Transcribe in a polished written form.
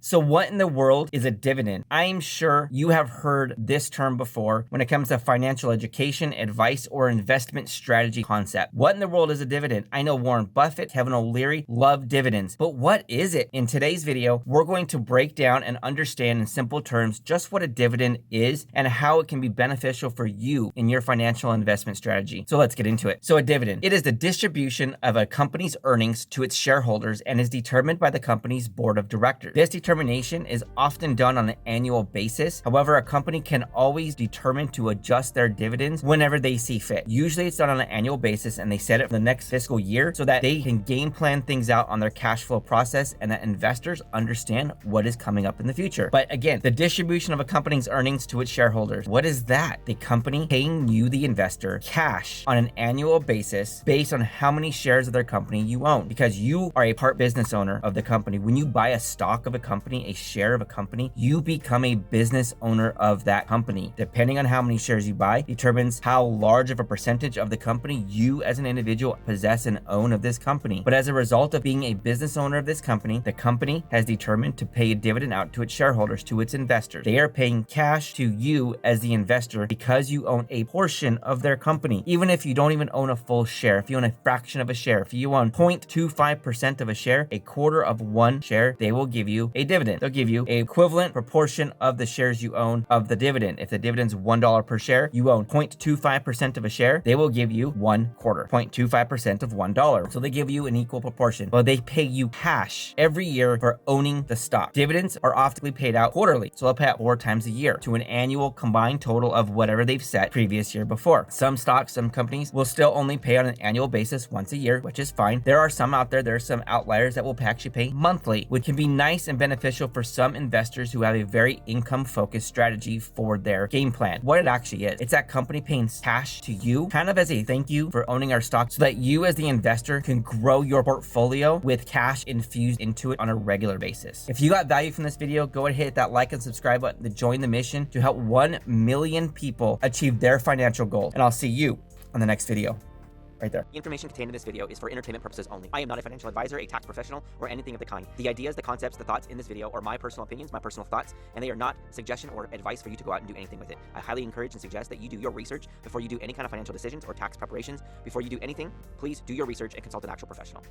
So what in the world is a dividend? I'm sure you have heard this term before when it comes to financial education, advice, or investment strategy concept. What in the world is a dividend? I know Warren Buffett, Kevin O'Leary love dividends, but what is it? In today's video, we're going to break down and understand in simple terms just what a dividend is and how it can be beneficial for you in your financial investment strategy. So let's get into it. So a dividend, it is the distribution of a company's earnings to its shareholders and is determined by the company's board of directors. This determination is often done on an annual basis. However, a company can always determine to adjust their dividends whenever they see fit. Usually it's done on an annual basis and they set it for the next fiscal year so that they can game plan things out on their cash flow process and that investors understand what is coming up in the future. But again, the distribution of a company's earnings to its shareholders, what is that? The company paying you, the investor, cash on an annual basis based on how many shares of their company you own, because you are a part business owner of the company. When you buy a stock of a company, a share of a company, you become a business owner of that company. Depending on how many shares you buy determines how large of a percentage of the company you as an individual possess and own of this company. But as a result of being a business owner of this company, the company has determined to pay a dividend out to its shareholders, to its investors. They are paying cash to you as the investor because you own a portion of their company. Even if you don't even own a full share, if you own a fraction of a share, if you own 0.25% of a share, a quarter of one share, they will give you a dividend. They'll give you a equivalent proportion of the shares you own of the dividend. If the dividend's $1 per share, you own 0.25% of a share, they will give you 1/4, 0.25% of $1. So they give you an equal proportion. Well, they pay you cash every year for owning the stock. Dividends are often paid out quarterly. So they'll pay out 4 times a year to an annual combined total of whatever they've set previous year before. Some stocks, some companies will still only pay on an annual basis once a year, which is fine. There are some out there, there are some outliers that will actually pay monthly, which can be nice and beneficial for some investors who have a very income-focused strategy for their game plan. What it actually is, it's that company paying cash to you kind of as a thank you for owning our stock so that you as the investor can grow your portfolio with cash infused into it on a regular basis. If you got value from this video, go ahead and hit that like and subscribe button to join the mission to help 1 million people achieve their financial goal. And I'll see you on the next video. Right there. The information contained in this video is for entertainment purposes only. I am not a financial advisor, a tax professional, or anything of the kind. The ideas, the concepts, the thoughts in this video are my personal opinions, my personal thoughts, and they are not suggestion or advice for you to go out and do anything with it. I highly encourage and suggest that you do your research before you do any kind of financial decisions or tax preparations. Before you do anything, please do your research and consult an actual professional.